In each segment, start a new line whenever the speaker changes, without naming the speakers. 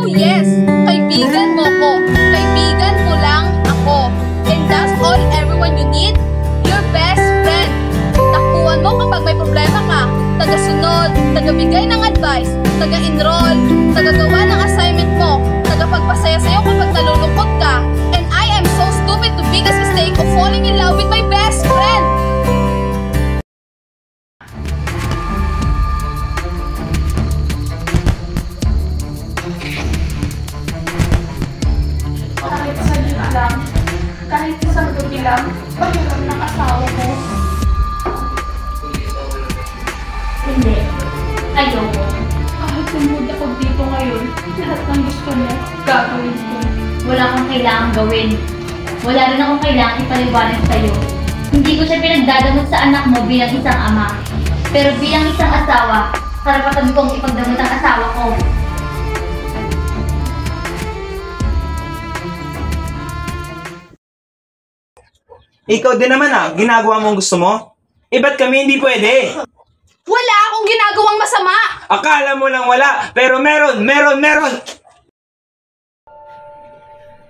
Oh yes, kaibigan mo ko. Kaibigan mo lang ako. And that's all everyone you need? Your best friend. Takbuhan mo kapag may problema ka. Tagasunod, tagabigay ng advice, taga-enroll, tagagawa ng assignment mo, tagapagpasaya sa'yo kapag nalulungkot ka. And I am so stupid to biggest mistake of falling in love with my best friend.
Kahit saglit lang, kahit isang gabi lang, pahiram ng asawa ko.
Hindi. Ayoko.
Kahit tumud ako dito ngayon, lahat ng gusto mo, gagawin ko.
Wala kang kailangang gawin. Wala rin akong kailangang ipaliwanag sa'yo. Hindi ko siya pinagdadamot sa anak mo bilang isang ama. Pero bilang isang asawa, karapatan kong ipagdamot ang asawa ko.
Ikaw din naman ginagawa mo ang gusto mo? Ba't kami hindi pwede?
Wala akong ginagawang masama!
Akala mo lang wala, pero meron!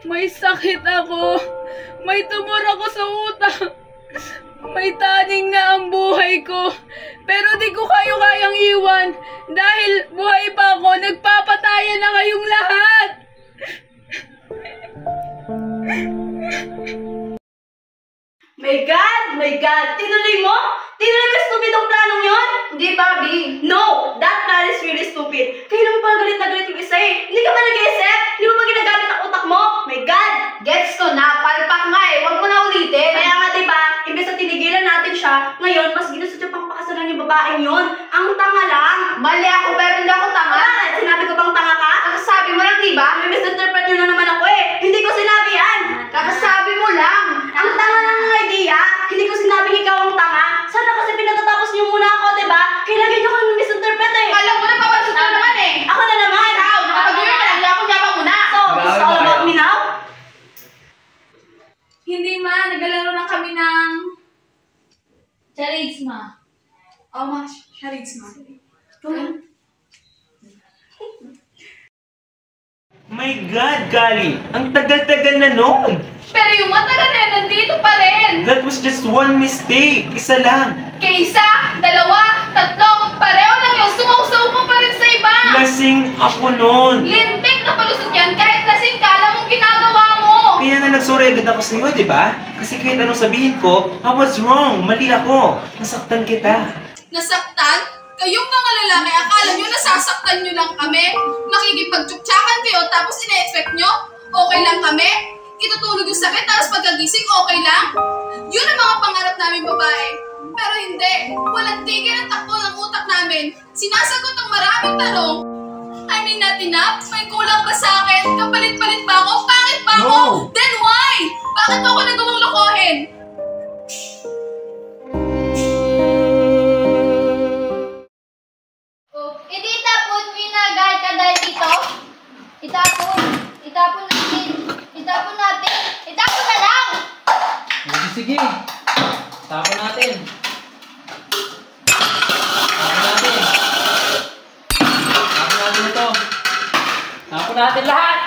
May sakit ako. May tumor ako sa utak. May taning na ang buhay ko. Pero di ko kayo kayang iwan. Dahil buhay pa ako, nagpapatayan na kayong lahat.
My God! Tinuloy mo? Tinuloy mo stupidong planong yon? Hindi, Bobby. No! That plan is really stupid. Kaya naman pala galit na galit yung isa eh. Hindi ka ba nag-iisip? Hindi mo ba ginagamit ang utak mo? My God! Gets ko na. Palpak nga eh. Huwag mo na ulitin. Kaya nga diba, imbes na tinigilan natin siya, ngayon, mas ginusto niya pang pakasalan yung babaeng yon. Ang tanga lang. Mali ako pero hindi ako tanga. Bakit? Sinabi ko bang tanga ka? Kakasabi mo lang diba? May misinterpret nyo na naman ako eh. Hindi ko sinabi yan. Kakasabi mo lang. Ang tanga lang ng idea. Hindi ko sinabing ikaw ang tanga. Sana kasi pinatatapos niyo muna ako, diba? Kailangan niyo kami misinterpret eh. Alam mo na, papansot na naman eh. Ako na naman. Ikaw, nakapag-uwi ka lang. Ako niya pa muna. So, it's all about me now?
Hindi ma, naglalaro lang kami ng...
Charades, ma.
Oh ma, charades ma.
My God, Gali! Ang tagal-tagal na noon!
Pero yung matagal na nandito pa rin!
That was just one mistake! Isa lang!
Kaysa, dalawa, tatlo, pareho lang yung sumaw-saw mo pa rin sa iba!
Lasing ako noon!
Lintik na palusot yan kahit lasing ka, alam mong ginagawa mo!
Kaya nga nagsorry agad ako sa'yo, di ba? Kasi kahit anong sabihin ko, I was wrong! Mali ako! Nasaktan kita!
Nasaktan? Kayong mga lalaki, akala nyo nasasaktan nyo lang kami? Nakikipagtsuktsakan kayo tapos ina-expect nyo? Okay lang kami? Itutulog yung sakit tapos pagkagising okay lang? Yun ang mga pangarap namin babae. Pero hindi. Walang tigil ang takbo ng utak namin. Sinasagot ang maraming tanong. I mean not enough? May kulang ba sa akin? Kapalit-palit ba ako? Pangit ba ako?
No!
Then why? Bakit mo ako nagawang lokohin?
Hindi itapon mo yung nagalit ka dahil dito. Itapon. Itapon natin. Itapon natin. Itapon na lang!
Sige. Tapon natin. Tapon natin. Tapon natin ito. Tapon natin lahat!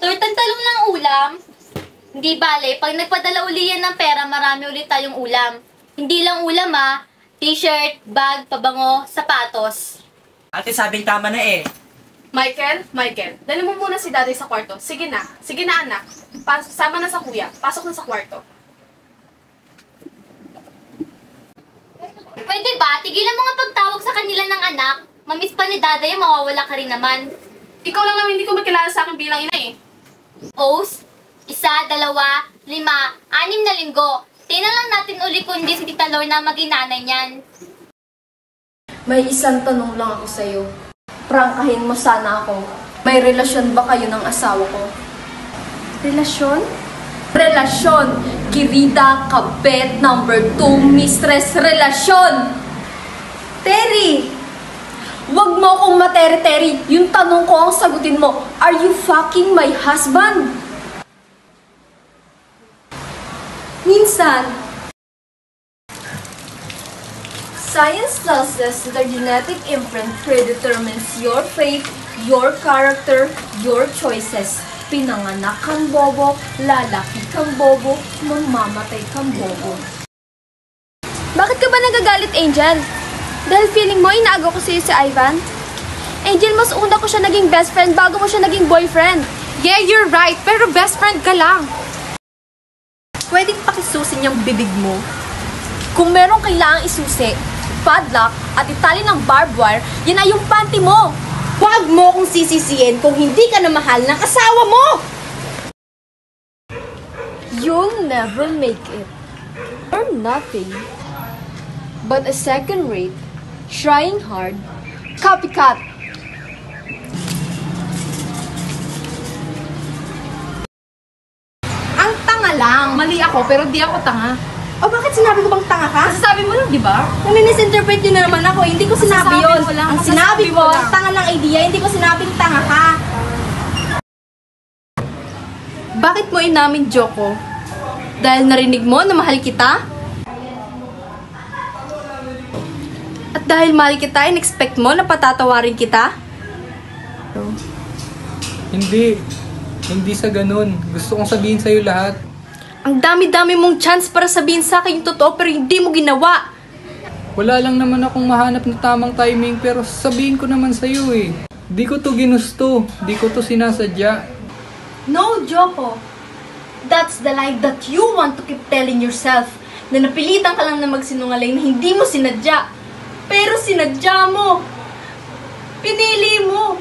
Tortang talong lang ulam. Hindi bale, pag nagpadala uli yan ng pera, marami ulit tayong ulam. Hindi lang ulam t-shirt, bag, pabango, sapatos.
Ate, sabing tama na eh.
Michael, dali mo muna si daddy sa kwarto. Sige na anak. Sama na sa kuya. Pasok na sa kwarto.
Pwede ba? Tigilan mo nga pagtawag sa kanila ng anak. Mamiss pa ni daday, mawawala ka rin naman.
Ikaw lang naman hindi ko makilala sa akin bilang ina eh.
Os, 1, 2, 5, 6 na linggo. Tingnan lang natin uli kung hindi si Tita Lorna maging nanay niyan.
May isang tanong lang ako sa'yo. Prangkahin mo sana ako. May relasyon ba kayo ng asawa ko? Relasyon? Relasyon! Kirida, kabet, number 2, mistress, relasyon! Terry! Wag mo akong materi-teri. Yung tanong ko ang sagutin mo, are you fucking my husband? Minsan, Science tells us that the genetic imprint predetermines your fate, your character, your choices. Pinanganak kang bobo, lalaki kang bobo, mamamatay kang bobo.
Bakit ka ba nagagalit, Angel? Dahil feeling mo, inaago ko sa'yo si Ivan? Angel, mas una ko siya naging best friend bago mo siya naging boyfriend.
Yeah, you're right, pero best friend ka lang.
Pwedeng pakisusin yung bibig mo. Kung merong kailangang isusi, padlock at itali ng barbed wire, yan ay yung panty mo.
Huwag mo kong sisisihin kung hindi ka na mahal ng asawa mo!
You'll never make it. Or nothing. But a second rate, trying hard, copycat.
Ang tanga lang!
Mali ako, pero di ako tanga.
O bakit sinabi ko bang tanga ka?
Sabi mo lang, di ba?
Nami-misinterpret nyo na naman ako. Hindi ko sinabi
Masasabi
yun.
mo lang,
Ang
masasabi
sinabi
mo
ko,
lang.
tanga ng idea. Hindi ko sinabing tanga ka.
Bakit mo inamin, Joko? Dahil narinig mo na mahal kita? At dahil mahal kita, in-expect mo na patatawarin kita?
Hindi. Hindi sa ganun. Gusto kong sabihin sa'yo lahat.
Ang dami-dami mong chance para sabihin sa akin yung totoo pero hindi mo ginawa.
Wala lang naman akong mahanap na tamang timing pero sabihin ko naman sa'yo eh. Di ko to ginusto. Di ko to sinasadya.
No, Joko. That's the lie that you want to keep telling yourself. Na napilitan ka lang na magsinungaling na hindi mo sinadya. Pero sinadya mo. Pinili mo.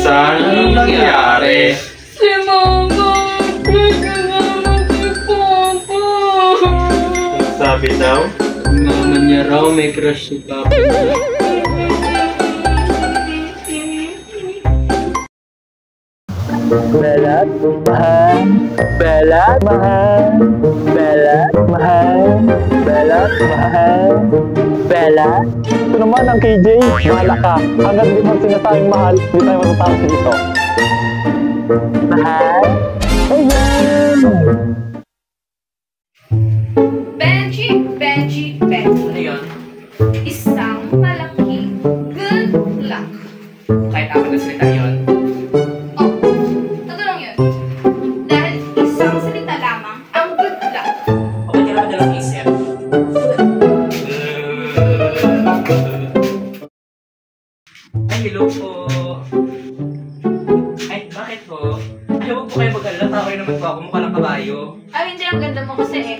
Saan? Anong nangyari?
Si Mama, kasama si Papa.
Sabi daw?
Mama niya raw may crush si Papa.
Belat, mahal. Belat, mahal. Belat, mahal. Belat, mahal. Belat. Ito naman ang KJ. Mahala ka. Hanggang di mo sinasabing mahal, di tayo matatapos dito. Mahal. Ayan.
Benji, Benji, Benji.
Ano yun?
Isang malaking good luck.
Kahit apat na salita yun.
Oh, ito lang yun. Dahil isang salita lamang ang good luck.
O ba't ka naman dalang isip? Ay, hello po. Ay, bakit po? Ay, huwag po kayo mag-alala. Tao naman po ako. Mukha ng kabayo.
Ay, hindi, ang ganda mo kasi eh.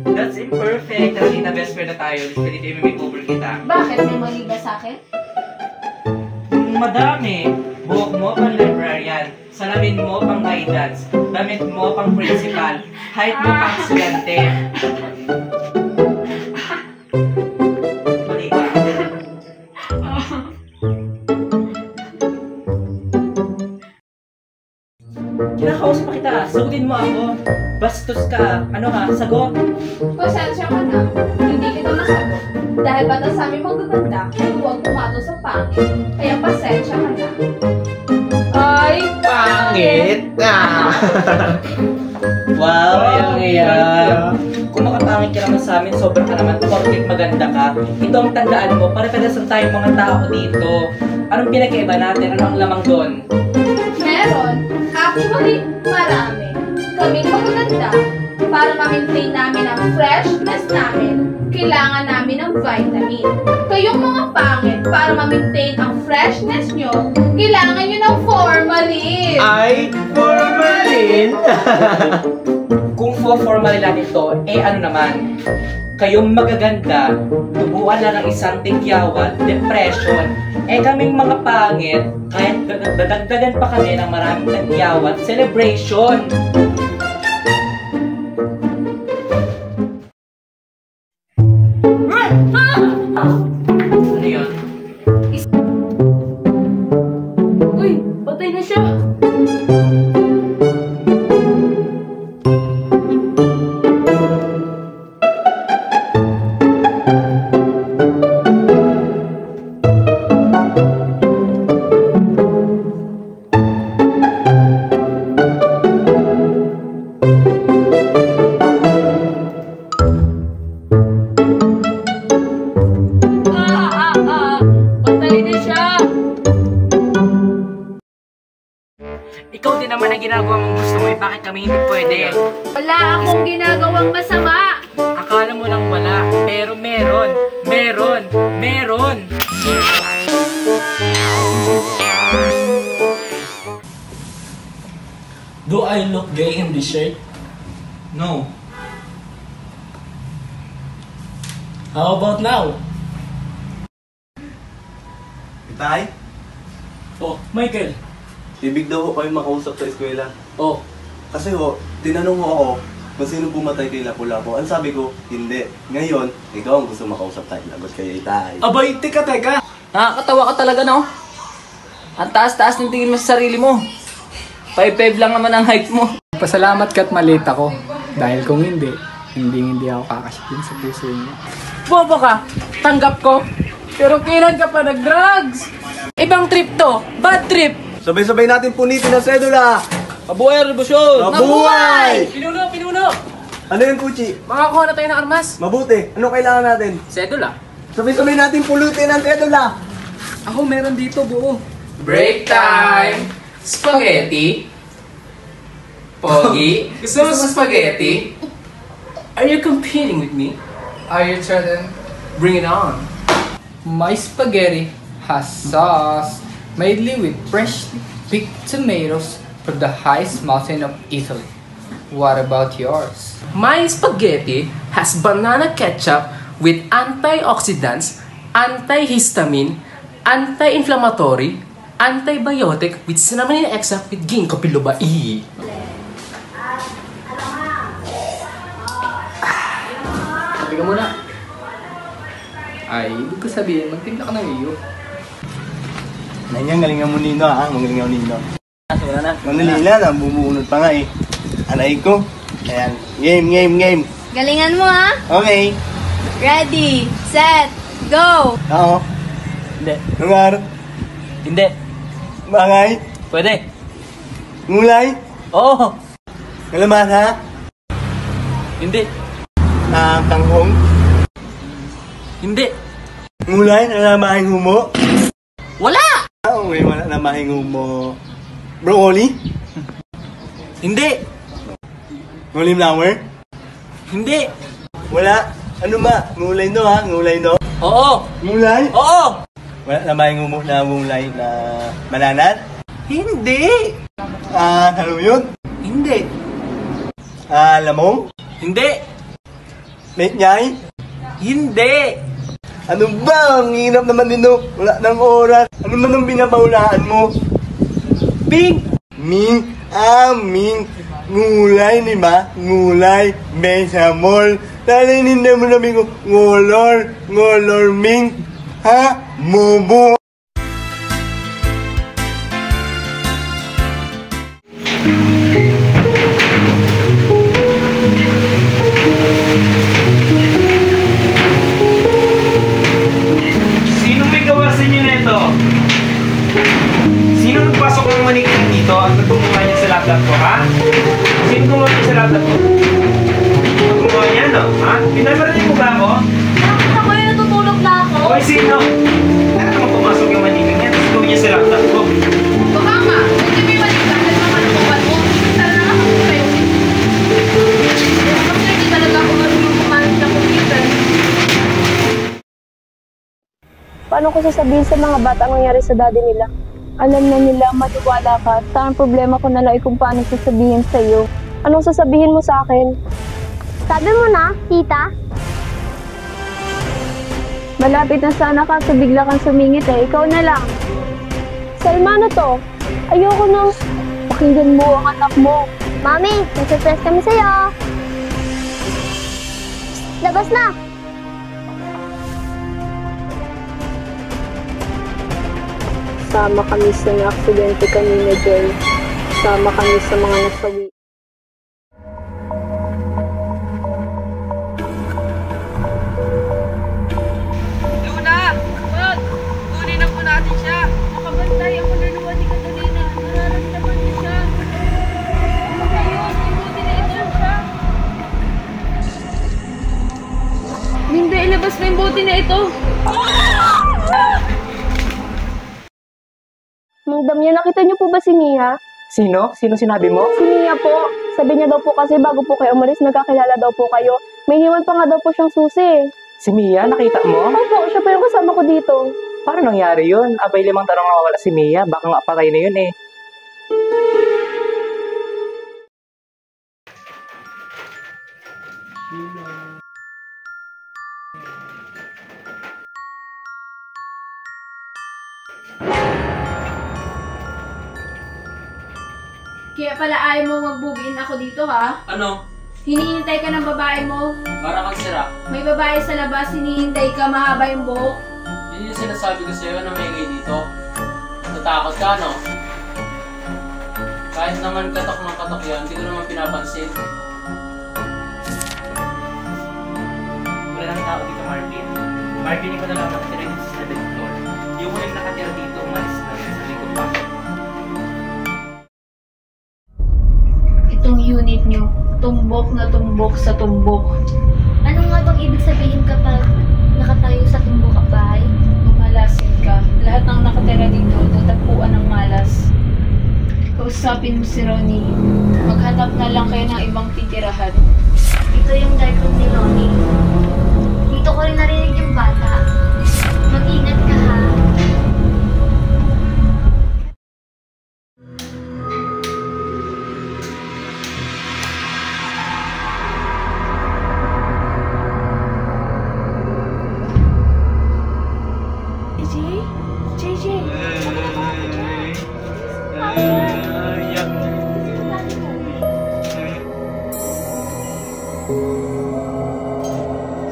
That's imperfect. Nakita best friend na tayo. Pwede tayo may-makeover kita.
Bakit? May mali ba sa akin?
Madami. Buhok mo pang librarian. Salamin mo pang guidance. Damit mo pang principal. Height mo pang estudyante. Mali ba? Kinakausap pa kita. Sagutin mo ako. Bastos ka. Ano ka? Sagot.
Pasensya ka na. Hindi kita masagot. Dahil bata sa amin magaganda, huwag pumato sa pangit. Kaya pasensya ka na.
Ay, pangit!
Wow, yang Kung makapangit ka naman sa amin, sobrang ka naman, porket maganda ka. Ito ang tandaan mo, pare-paresan tayong mga tao dito. Anong pinag-iba natin? Ano ang lamang doon?
Meron. Actually, marami. Kaming magaganda. Para ma-maintain namin ang freshness namin, kailangan namin ng vitamin. Kayong mga pangit, para ma-maintain ang freshness nyo, kailangan nyo ng formalin.
Ay, formalin!
Kung formalin natin to, eh ano naman? Kayong magaganda, tubuan lang ng isang tigyawat, depression. Eh kaming mga pangit, kahit dadagdagan pa kami ng maraming tigyawat, celebration. Ano yun?
Uy, patay na siya.
ikaw din naman ang ginagawa mong gusto mo, bakit kami hindi pwede?
Wala akong ginagawang masama.
Akala mo lang wala, pero meron.
Do I look gay in this shirt?
No.
How about now?
Itay,
Oh, Michael.
ibig daw ko kayo makausap sa eskwela.
Oh,
Kasi tinanong mo ako kung sino pumatay kay Lapu-Lapu. Ang sabi ko, hindi. Ngayon, ikaw ang gusto makausap tayo. Lagot kay Itay.
abay, teka. Nakakatawa ka talaga, no? Ang taas-taas ng tingin mo sa sarili mo. 5'5" lang naman ang height mo.
Pasalamat ka't maliit ako. Dahil kung hindi ako kakasyakin sa puso niya.
Bobo ka, tanggap ko. Pero kailan ka pa nag-drugs? Ibang trip to, bad trip.
Sabay-sabay natin punitin ang sedula!
Mabuhay, revolusyon!
Mabuhay!
Pinuno!
Ano yun, Puchi?
Makakuha na tayo ng armas.
Mabuti. Ano kailangan natin?
Sedula.
Sabay-sabay natin pulutin ang sedula!
Ako meron dito buo.
Break time! Spaghetti? Pogi? Gusto mo sa spaghetti? Are you competing with me?
Are you certain?
Bring it on!
My spaghetti has sauce mainly with freshly picked tomatoes from the highest mountain of Italy. What about yours?
My spaghetti has banana ketchup with antioxidants, antihistamine, anti-inflammatory, antibiotic with cinnamon extract with ginkgo biloba.
Sabi ka muna. Ay, ibig ko sabihin, magtimpla ka ng iyo.
Nangyang galingan mo nino ha, magalingan mo nino. Wala na. Manalila na, bumuunod pa nga eh. Anay ko. Ayan, game.
Galingan mo ha.
Okay.
Ready, set, go!
Oo.
Hindi.
Lungar.
Hindi.
Bangay.
Pwede.
Ngulay.
Oo.
Kalaman ha.
Hindi.
Kangkong.
Hindi.
Ngulay na mahing humo.
Wala!
Okay, wala na mahing humo. Broccoli.
Hindi.
Ngulay flower.
Hindi.
Wala. Ano ba? Ngulay no ha? Ngulay no?
Oo.
Ngulay?
Oo.
Wala na mahing humo na ngulay na bananat?
Hindi.
Haluyot?
Hindi.
Lamong?
Hindi.
Metnyay?
Hindi.
Ano ba? Ang hirap naman nito. Wala nang oras. Ano man ang binabaulaan mo?
Pink.
Ming. Ming. Ngulay, di ba? Ngulay. Besamol. Nalininda mo namin ko. Ngolor, Ming. Ha? Mobo.
Sino may gawa sa inyo nito? Sino nagpasok ng manikin dito at nagtumuha niya sa laptop ko, ha? Sino gumawa niya sa laptop ko? Gumawa niya, no? Ha? Pinamarinig mo ba ako?
Ako yung natutulog na ako.
Hoy, sino? Ano naman pumasok yung manikin niya? Tapos gawin niya sa laptop ko.
Baka nga, hindi may malitan na naman ang kuwan mo. Tara na ako sa'yo. Kasi hindi talaga ako marunong kumalit ng computer.
Paano ko sasabihin sa mga bata ang nangyari sa daddy nila? Alam na nila, matiwala ka. Ang problema ko na lang ay kung paano sasabihin sa iyo. Anong sasabihin mo sa akin?
Sabi mo na, tita.
Malapit na sana ka, so bigla kang sumingit eh. Ikaw na lang. Salma, ano to? Ayoko nang pakinggan mo ang anak mo.
Mami, nasa-stress kami sa'yo. Labas na!
Sama kami sa na-aksidente kanina, Joy. Sama kami sa mga nasawi.
Luna! Wag! Kunin na po natin siya. Nakabantay ako na naman ni Catalina. Nararamdaman niya siya. Ayun, ibuti na ito siya. Hindi, ilabas mo yung bote na ito.
Mang Damya, nakita niyo po ba si Mia?
Sino? Sino sinabi mo?
Si Mia po. Sabi niya daw po kasi bago po kayo umalis, nagkakilala daw po kayo. May iniwan pa nga daw po siyang susi.
Si Mia, nakita mo?
Opo, siya po yung kasama ko dito.
Paano nangyari yun? Abay, 5 tanong nawawala si Mia. Baka nga patay na yun eh.
Kaya pala ayaw mo magbugiin ako dito, ha?
Ano?
Hinihintay ka ng babae mo.
Para kang sira.
May babae sa labas, hinihintay ka, mahaba yung buhok.
Yun yung sinasabi ko sa'yo na may gay dito. Natakot ka, no? Kahit naman katok ng katok yan, hindi ko naman pinapansin.
Wala lang tao dito, Marvin. Marvin, ikaw na lang nakatira dito sa 7th floor. Yung huling nakatira dito, umalis na sa likod pa.
Itong unit nyo, tumbok na tumbok sa tumbok.
Ano nga bang ibig sabihin kapag nakatayo sa tumbok ang bahay?
Mamalasin ka. Lahat ng nakatira dito, tatapuan ng malas. Kausapin mo si Ronnie. Maghanap na lang kayo ng ibang titirahan.
Ito yung dark room ni Ronnie. Dito ko rin narinig yung bata. Mag-ingat ka, ha?
JJ!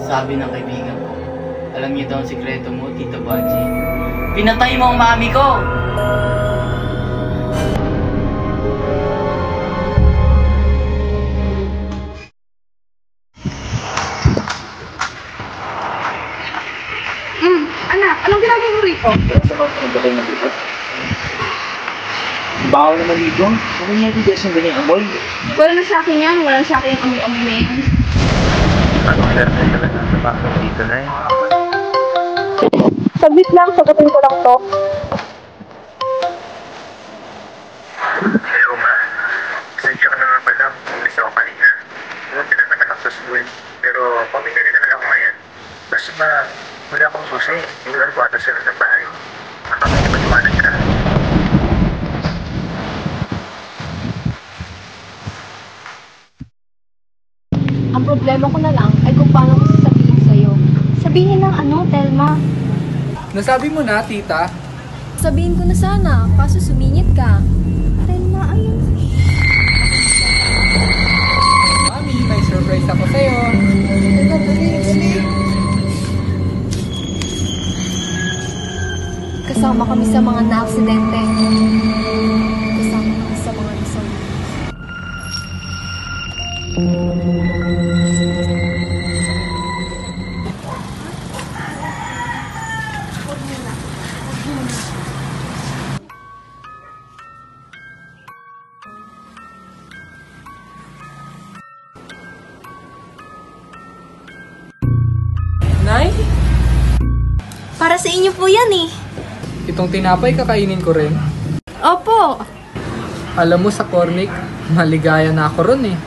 Sabi ng kaibigan ko, alam niyo daw ang sikreto mo, Tito Baji. Pinatay mo ang mami ko!
Anak, anong ginagawa mo rito?
Bawal naman dito. Huwag niya dito sa ganyan amoy.
Wala na sa akin yan. Wala sa akin yung amoy-amoy na yan.
Anong swerte talaga sa bakit dito na eh?
Saglit lang, sagutin ko lang to.
Hello ma. Sensya ka naman pala. Umalis ako kanina. Huwag ka naman ako susuwin. Pero pamigay na lang ako ngayon. Basta ma, wala akong susi. Yung larwata sila ng bahay. Kapag ipaliwanag ka.
Ang problema ko na lang ay kung paano ko sasabihin sa'yo. Sabihin ng ano, Telma?
Nasabi mo na, tita.
Sabihin ko na sana, kaso sumingit ka. Telma, ayun.
Mami, may surprise ako sa'yo.
Kasama kami sa mga na-aksidente. Kasama kami sa mga nasaan.
Nay?
Para sa inyo po yan eh.
Itong tinapay kakainin ko rin.
Opo.
Alam mo sa Cornic, maligaya na ako ron eh.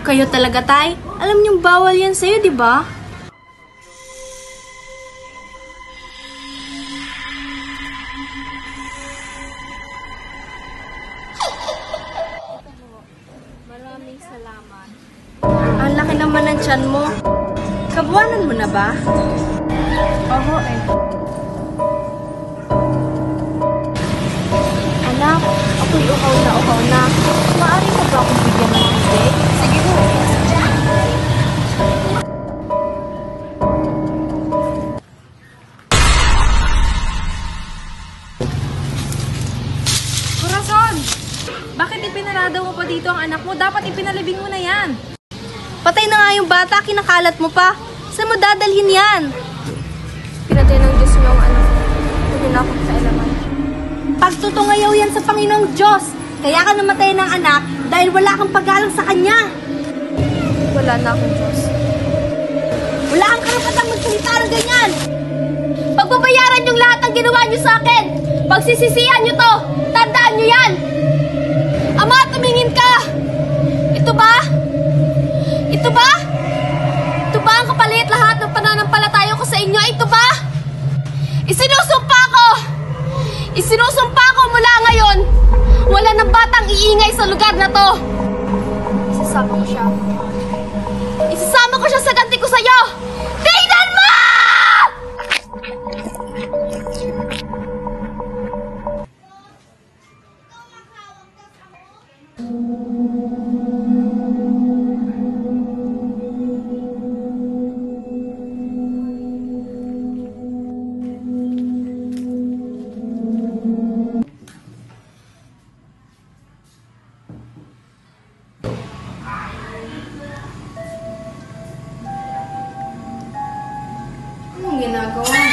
Kayo talaga, Tay. Alam niyong bawal yan sa'yo, di ba?
Maraming salamat.
Ang laki naman ng tiyan mo. Kabuanan mo na ba?
Oo eh. Anak, ako'y uhaw na. Maaari mo ba akong bigyan ng tubig? Sige po.
Corazon! Bakit ipinarado mo pa dito ang anak mo? Dapat ipinalibing mo na yan. Patay na nga yung bata, kinakalat mo pa. Saan mo dadalhin yan?
Pinatay ng Diyos mo ang anak ko. Hindi na ako sa alaman.
Pagtutungayaw yan sa Panginoong Diyos. Kaya ka namatay ng anak dahil wala kang paggalang sa Kanya.
Wala na akong Diyos.
Wala kang karapatang magsalita ng ganyan. Pagbabayaran yung lahat ng ginawa niyo sa akin. Pagsisisihan niyo to. Tandaan niyo yan. Ito ba? Ito ba? Ito ba ang kapalit lahat ng pananampalataya ko sa inyo? Ito ba? Isinusumpa ko! Isinusumpa ko mula ngayon! Wala ng batang iingay sa lugar na to! Isasama ko siya. Isasama ko siya sa ganti ko sa'yo! Tingnan mo!
Anong ginagawa